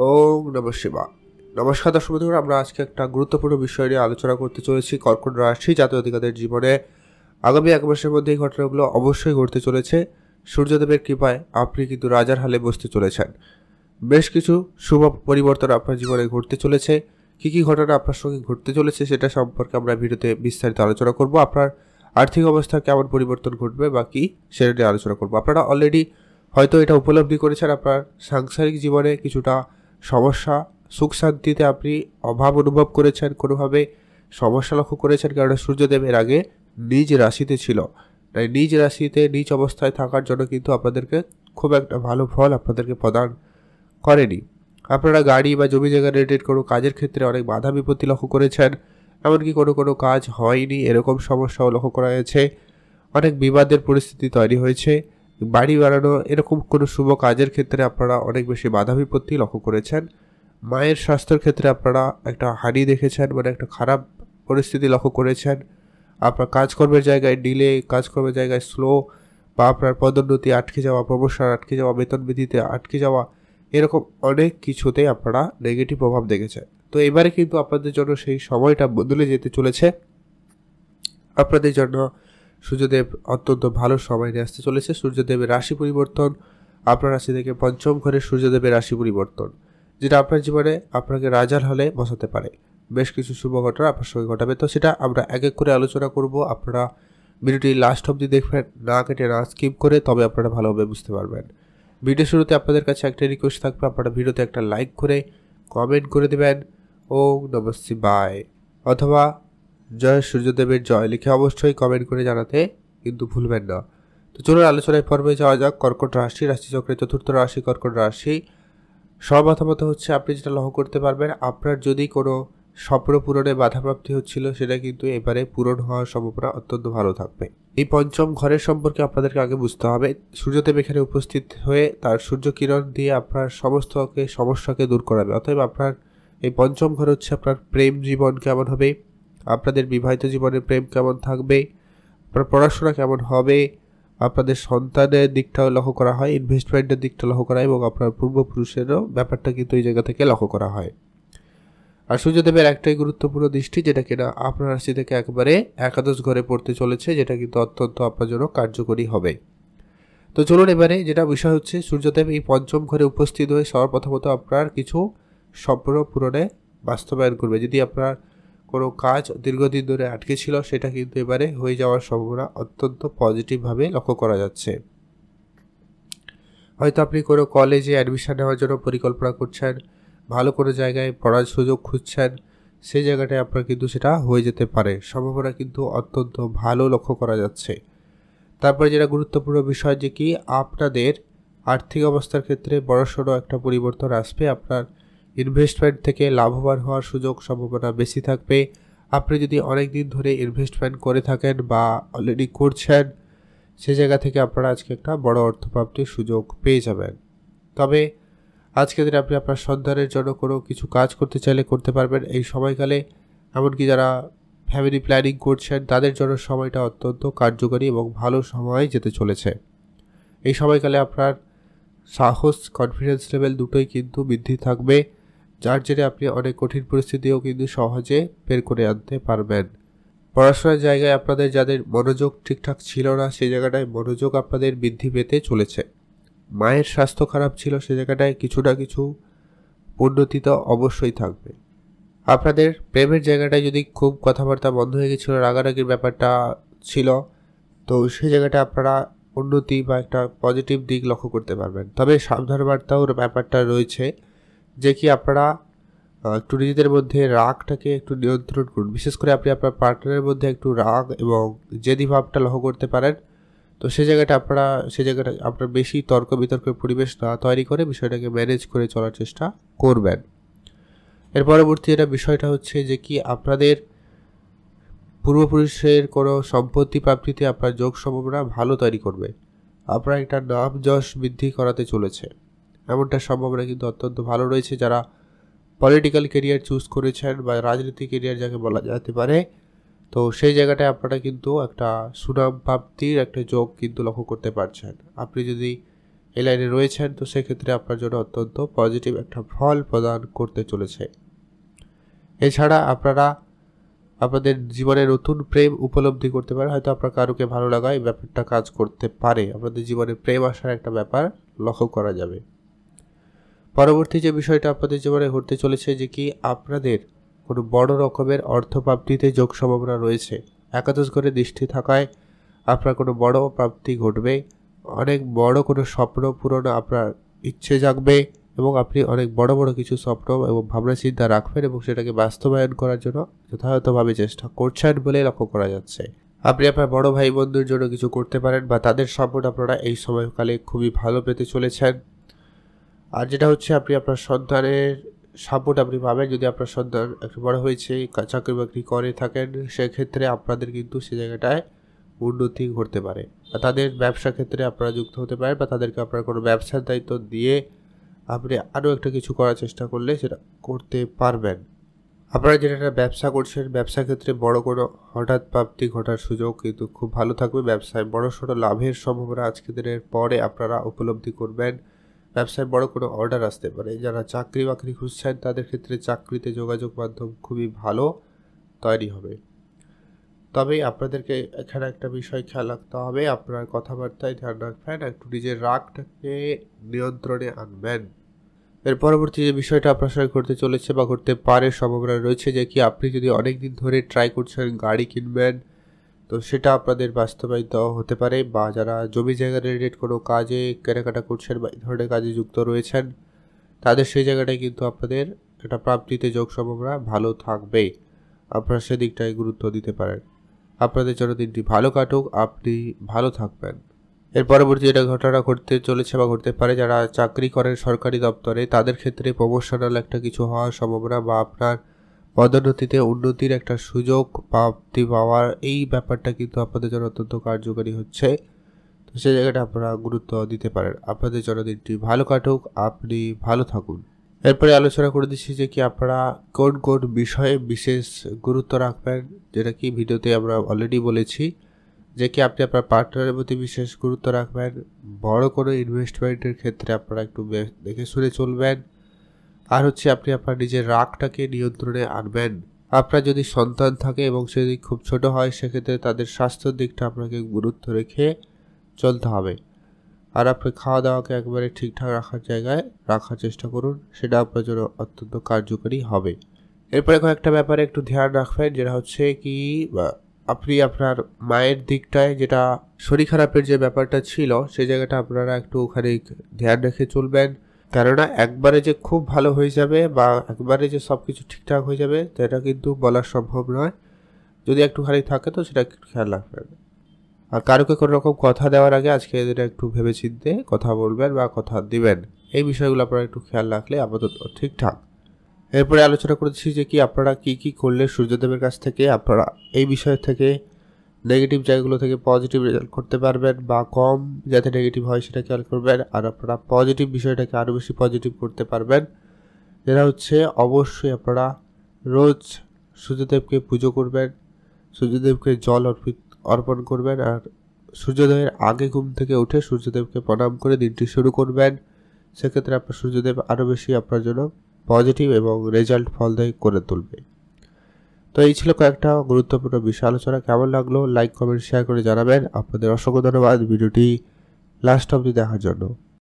ওম নমঃ শিবায়। নমস্কার দর্শক বন্ধুরা, আমরা আজকে একটা গুরুত্বপূর্ণ বিষয় নিয়ে আলোচনা করতে চলেছি। কর্কট রাশি জাতক জাতিকাদের জীবনে আগামী এক মাসের মধ্যে এই ঘটনাগুলো অবশ্যই ঘটতে চলেছে। সূর্যদেবের কৃপায় আপনি কিন্তু রাজার হালে বসতে চলেছেন। বেশ কিছু শুভ পরিবর্তন আপনার জীবনে ঘটতে চলেছে। কী কী ঘটনা আপনার সঙ্গে ঘটতে চলেছে সেটা সম্পর্কে আমরা ভিডিওতে বিস্তারিত আলোচনা করব। আপনার আর্থিক অবস্থা কেমন পরিবর্তন ঘটবে বা কী সেটা নিয়ে আলোচনা করব। আপনারা অলরেডি হয়তো এটা উপলব্ধি করেছেন, আপনার সাংসারিক জীবনে কিছুটা সমস্যা, সুখ শান্তিতে আপনি অভাব অনুভব করেছেন, কোনোভাবে সমস্যা লক্ষ্য করেছেন, কারণ সূর্যদেব এর আগে নিজ রাশিতে ছিল। তাই নিজ রাশিতে নিজ অবস্থায় থাকার জন্য কিন্তু আপনাদেরকে খুব একটা ভালো ফল আপনাদেরকে প্রদান করেনি। আপনারা গাড়ি বা জমি জায়গা রিলেটেড কোনো কাজের ক্ষেত্রে অনেক বাধা বিপত্তি লক্ষ্য করেছেন, এমনকি কোনো কাজ হয়নি এরকম সমস্যাও লক্ষ্য করা গেছে। অনেক বিবাদের পরিস্থিতি তৈরি হয়েছে। বাড়ি বানানো এরকম কোনো শুভ কাজের ক্ষেত্রে আপনারা অনেক বেশি বাধা বিপত্তি লক্ষ্য করেছেন। মায়ের স্বাস্থ্যের ক্ষেত্রে আপনারা একটা হানি দেখেছেন, মানে একটা খারাপ পরিস্থিতি লক্ষ্য করেছেন। আপনার কাজকর্মের জায়গায় ডিলে, কাজকর্মের জায়গায় স্লো, বা আপনার পদোন্নতি আটকে যাওয়া, প্রমোশন আটকে যাওয়া, বেতন বৃদ্ধিতে আটকে যাওয়া, এরকম অনেক কিছুতেই আপনারা নেগেটিভ প্রভাব দেখেছেন। তো এবারে কিন্তু আপনাদের জন্য সেই সময়টা বদলে যেতে চলেছে। আপনাদের জন্য সূর্যদেব অত্যন্ত ভালো সময় নিয়ে আসতে চলেছে। সূর্যদেবের রাশি পরিবর্তন, আপনার রাশি থেকে পঞ্চম ঘরে সূর্যদেবের রাশি পরিবর্তন, যেটা আপনার জীবনে আপনাকে রাজার হলে বসাতে পারে। বেশ কিছু শুভ ঘটনা আপনার সঙ্গে ঘটাবে, তো সেটা আমরা এক এক করে আলোচনা করব। আপনারা ভিডিওটি লাস্ট অবধি দেখবেন, না কেটে না স্কিপ করে, তবে আপনারা ভালোভাবে বুঝতে পারবেন। ভিডিও শুরুতে আপনাদের কাছে একটা রিকোয়েস্ট থাকবে, আপনারা ভিডিওতে একটা লাইক করে কমেন্ট করে দেবেন ওম নমঃ শিবায় অথবা জয় সূর্যদেবের জয় লিখে অবশ্যই কমেন্ট করে জানাতে কিন্তু ভুলবেন না। তো চলুন আলোচনায় পর্বে যাওয়া যাক। কর্কট রাশি, রাশিচক্রের চতুর্থ রাশি কর্কট রাশি। সর্বপ্রথমত হচ্ছে আপনি যেটা লক্ষ্য করতে পারবেন, আপনার যদি কোনো স্বপ্ন পূরণে বাধাপ্রাপ্তি হচ্ছিল সেটা কিন্তু এবারে পূরণ হওয়ার সম্ভাবনা অত্যন্ত ভালো থাকবে। এই পঞ্চম ঘরের সম্পর্কে আপনাদেরকে আগে বুঝতে হবে। সূর্যদেব এখানে উপস্থিত হয়ে তার সূর্য কিরণ দিয়ে আপনার সমস্ত সমস্যাকে দূর করাবে। অতএব আপনার এই পঞ্চম ঘর হচ্ছে আপনার প্রেম জীবন কেমন হবে, আপনাদের বিবাহিত জীবনের প্রেম কেমন থাকবে, আপনার পড়াশোনা কেমন হবে, আপনাদের সন্তানের দিকটাও লক্ষ্য করা হয়, ইনভেস্টমেন্টের দিকটা লক্ষ্য করা হয়, এবং আপনার পূর্বপুরুষেরও ব্যাপারটা কিন্তু এই জায়গা থেকে লক্ষ্য করা হয়। আর সূর্যদেবের একটাই গুরুত্বপূর্ণ দৃষ্টি, যেটা কিনা আপনার রাশি থেকে একবারে একাদশ ঘরে পড়তে চলেছে, যেটা কিন্তু অত্যন্ত আপনার জন্য কার্যকরী হবে। তো চলুন এবারে যেটা বিষয় হচ্ছে, সূর্যদেব এই পঞ্চম ঘরে উপস্থিত হয়ে সর্বপ্রথমত আপনার কিছু স্বপ্ন পূরণে বাস্তবায়ন করবে। যদি আপনার কোনো কাজ দীর্ঘদিন ধরে আটকে ছিল, সেটা কিন্তু এবারে হয়ে যাওয়ার সম্ভাবনা অত্যন্ত পজিটিভভাবে লক্ষ্য করা যাচ্ছে। হয়তো আপনি কোনো কলেজে অ্যাডমিশন নেওয়ার জন্য পরিকল্পনা করছেন, ভালো কোনো জায়গায় পড়ার সুযোগ খুঁজছেন, সেই জায়গাটায় আপনার কিন্তু সেটা হয়ে যেতে পারে। সম্ভাবনা কিন্তু অত্যন্ত ভালো লক্ষ্য করা যাচ্ছে। তারপরে যেটা গুরুত্বপূর্ণ বিষয় যে কি, আপনাদের আর্থিক অবস্থার ক্ষেত্রে বড়সড় একটা পরিবর্তন আসবে। আপনার ইনভেস্টমেন্ট থেকে লাভবান হওয়ার সুযোগ সম্ভাবনা বেশি থাকবে। আপনি যদি অনেক দিন ধরে ইনভেস্টমেন্ট করে থাকেন বা অলরেডি করছেন, সে জায়গা থেকে আপনারা আজকে একটা বড় অর্থপ্রাপ্তির সুযোগ পেয়ে যাবেন। তবে আজকের দিনে আপনি আপনার সন্তানের জন্য কোনো কিছু কাজ করতে চাইলে করতে পারবেন এই সময়কালে। এমনকি যারা ফ্যামিলি প্ল্যানিং করছেন তাদের জন্য সময়টা অত্যন্ত কার্যকরী এবং ভালো সময় যেতে চলেছে। এই সময়কালে আপনার সাহস, কনফিডেন্স লেভেল দুটোই কিন্তু বৃদ্ধি থাকবে, যার জেরে আপনি অনেক কঠিন পরিস্থিতিও কিন্তু সহজে বের করে আনতে পারবেন। পড়াশোনার জায়গায় আপনাদের যাদের মনোযোগ ঠিকঠাক ছিল না, সেই জায়গাটায় মনোযোগ আপনাদের বৃদ্ধি পেতে চলেছে। মায়ের স্বাস্থ্য খারাপ ছিল, সে জায়গাটায় কিছু না কিছু উন্নতি তো অবশ্যই থাকবে। আপনাদের প্রেমের জায়গাটায় যদি খুব কথাবার্তা বন্ধ হয়ে গেছিলো, রাগারাগির ব্যাপারটা ছিল, তো সেই জায়গাটা আপনারা উন্নতি বা একটা পজিটিভ দিক লক্ষ্য করতে পারবেন। তবে সাবধান বার্তাও ব্যাপারটা রয়েছে, যে কি আপনারা একটু নিজেদের মধ্যে রাগটাকে একটু নিয়ন্ত্রণ করুন। বিশেষ করে আপনি আপনার পার্টনারের মধ্যে একটু রাগ এবং জেদি ভাবটা লক্ষ্য করতে পারেন। তো সে জায়গাটা আপনার বেশি তর্ক বিতর্কের পরিবেশ না তৈরি করে বিষয়টাকে ম্যানেজ করে চলার চেষ্টা করবেন। এর পরবর্তী যেটা বিষয়টা হচ্ছে যে কি, আপনাদের পূর্বপুরুষের কোনো সম্পত্তি প্রাপ্তিতে আপনার যোগ সম্ভাবনা ভালো তৈরি করবে। আপনার একটা নাম যশ বৃদ্ধি করাতে চলেছে, এমনটা সম্ভাবনা কিন্তু অত্যন্ত ভালো রয়েছে। যারা পলিটিক্যাল কেরিয়ার চুজ করেছেন বা রাজনীতি কেরিয়ার যাকে বলা যেতে পারে, তো সেই জায়গাটায় আপনারা কিন্তু একটা সুনাম প্রাপ্তির একটা যোগ কিন্তু লক্ষ্য করতে পারছেন। আপনি যদি এই লাইনে রয়েছেন, তো সেক্ষেত্রে আপনার জন্য অত্যন্ত পজিটিভ একটা ফল প্রদান করতে চলেছে। এছাড়া আপনারা আপনাদের জীবনে নতুন প্রেম উপলব্ধি করতে পারে, হয়তো আপনার কারোকে ভালো লাগা এই ব্যাপারটা কাজ করতে পারে, আপনাদের জীবনে প্রেম আসার একটা ব্যাপার লক্ষ্য করা যাবে। পরবর্তী যে বিষয়টা আপনাদের জীবনে ঘটতে চলেছে যে কি আপনাদের কোনো বড় রকমের অর্থপ্রাপ্তিতে যোগ সম্ভাবনা রয়েছে। একাদশ ঘরে দৃষ্টি থাকায় আপনার কোনো বড় প্রাপ্তি ঘটবে, অনেক বড় কোনো স্বপ্ন পূরণ আপনার ইচ্ছে জাগবে এবং আপনি অনেক বড় বড় কিছু স্বপ্ন এবং ভাবনা চিন্তা রাখবেন এবং সেটাকে বাস্তবায়ন করার জন্য যথাযথভাবে চেষ্টা করছেন বলে লক্ষ্য করা যাচ্ছে। আপনি আপনার বড় ভাই বন্ধুর জন্য কিছু করতে পারেন বা তাদের সাপোর্ট আপনারা এই সময়কালে খুবই ভালো পেতে চলেছেন। আর যেটা হচ্ছে আপনি আপনার সন্তানের সাপোর্ট আপনি পাবেন। যদি আপনার সন্তান একটু বড় হয়েছে, চাকরি বাকরি করে থাকেন, সেক্ষেত্রে আপনাদের কিন্তু সে জায়গাটায় উন্নতি ঘটতে পারে বা তাদের ব্যবসা ক্ষেত্রে আপনারা যুক্ত হতে পারেন বা তাদেরকে আপনার কোনো ব্যবসার দায়িত্ব দিয়ে আপনি আরও একটা কিছু করার চেষ্টা করলে সেটা করতে পারবেন। আপনারা যেটা ব্যবসা করছেন, ব্যবসা ক্ষেত্রে বড় কোনো হঠাৎ প্রাপ্তি ঘটার সুযোগ কিন্তু খুব ভালো থাকবে। ব্যবসায় বড়সড় লাভের সম্ভাবনা আজকের দিনের পরে আপনারা উপলব্ধি করবেন। ব্যবসায় বড় কোনো অর্ডার আসতে পারে। যারা চাকরি বাকরি খুঁজছেন তাদের ক্ষেত্রে চাকরিতে যোগাযোগ মাধ্যম খুবই ভালো তৈরি হবে। তবে আপনাদেরকে এখানে একটা বিষয় খেয়াল রাখতে হবে, আপনার কথাবার্তায় ধ্যান রাখবেন, একটু নিজের রাগটাকে নিয়ন্ত্রণে আনবেন। এর পরবর্তী যে বিষয়টা আপনার সঙ্গে ঘটতে চলেছে বা ঘটতে পারে সম্ভাবনা রয়েছে যে কি আপনি যদি অনেক দিন ধরে ট্রাই করছেন গাড়ি কিনবেন, তো সেটা আপনাদের বাস্তবায়িত হতে পারে। বা যারা জমি জায়গা রিলেটেড কোনো কাজে কেনাকাটা করছেন বা এই ধরনের কাজে যুক্ত রয়েছেন, তাদের সেই জায়গাটায় কিন্তু আপনাদের একটা প্রাপ্তিতে যোগ সম্ভাবনা ভালো থাকবে। আপনারা সেদিকটায় গুরুত্ব দিতে পারেন। আপনাদের জন্য দিনটি ভালো কাটুক, আপনি ভালো থাকবেন। এর পরবর্তী যেটা ঘটনা ঘটতে চলেছে বা ঘটতে পারে, যারা চাকরি করেন সরকারি দপ্তরে, তাদের ক্ষেত্রে প্রমোশনাল একটা কিছু হওয়ার সম্ভাবনা বা আপনার পদোন্নতিতে উন্নতির একটা সুযোগ প্রাপ্তি পাওয়ার এই ব্যাপারটা কিন্তু আপনাদের জন্য অত্যন্ত কার্যকারী হচ্ছে। তো সেই জায়গাটা আপনারা গুরুত্ব দিতে পারেন। আপনাদের জন্য দিনটি ভালো কাটুক, আপনি ভালো থাকুন। এরপরে আলোচনা করে দিচ্ছি যে কি আপনারা কোন কোন বিষয়ে বিশেষ গুরুত্ব রাখবেন, যেটা কি ভিডিওতে আমরা অলরেডি বলেছি যে কি আপনি আপনার পার্টনারের প্রতি বিশেষ গুরুত্ব রাখবেন। বড় কোনো ইনভেস্টমেন্টের ক্ষেত্রে আপনারা একটু দেখে শুনে চলবেন। আর হচ্ছে আপনি আপনার নিজের রাগটাকে নিয়ন্ত্রণে আনবেন। আপনার যদি সন্তান থাকে এবং সে যদি খুব ছোট হয়, সেক্ষেত্রে তাদের স্বাস্থ্যের দিকটা আপনাকে গুরুত্ব রেখে চলতে হবে। আর আপনি খাওয়া দাওয়াকে একবারে ঠিকঠাক রাখার জায়গায় রাখার চেষ্টা করুন, সেটা আপনার জন্য অত্যন্ত কার্যকরী হবে। এরপরে কয়েকটা ব্যাপারে একটু ধ্যান রাখবেন, যেটা হচ্ছে কি আপনি আপনার মায়ের দিকটায় যেটা শরীর খারাপের যে ব্যাপারটা ছিল সেই জায়গাটা আপনারা একটু ওখানে ধ্যান রেখে চলবেন। কেননা একবারে যে খুব ভালো হয়ে যাবে বা একবারে যে সব কিছু ঠিকঠাক হয়ে যাবে সেটা কিন্তু বলা সম্ভব নয়। যদি একটুখানি থাকে তো সেটা একটু খেয়াল রাখবেন। আর কারোকে কোনো রকম কথা দেওয়ার আগে আজকে এদের একটু ভেবেচিন্তে কথা বলবেন বা কথা দিবেন। এই বিষয়গুলো আপনারা একটু খেয়াল রাখলে আপাতত ঠিকঠাক। এরপরে আলোচনা করেছি যে কি আপনারা কি করলে সূর্যদেবের কাছ থেকে আপনারা এই বিষয় থেকে নেগেটিভ জায়গাগুলো থেকে পজিটিভ রেজাল্ট করতে পারবেন বা কম যাতে নেগেটিভ হয় সেটা খেয়াল করবেন। আর আপনারা পজিটিভ বিষয়টাকে আরও বেশি পজিটিভ করতে পারবেন, যেটা হচ্ছে অবশ্যই আপনারা রোজ সূর্যদেবকে পুজো করবেন, সূর্যদেবকে জল অর্পণ করবেন। আর সূর্যোদয়ের আগে ঘুম থেকে উঠে সূর্যদেবকে প্রণাম করে দিনটি শুরু করবেন। সেক্ষেত্রে আপনার সূর্যদেব আরও বেশি আপনার জন্য পজিটিভ এবং রেজাল্ট ফলদায়ী করে তুলবে। তো এই ছিল কয়েকটা গুরুত্বপূর্ণ বিষয় আলোচনা। কেমন লাগলো লাইক কমেন্ট শেয়ার করে জানাবেন। আপনাদের অসংখ্য ধন্যবাদ ভিডিওটি লাস্ট অবধি দেখার জন্য।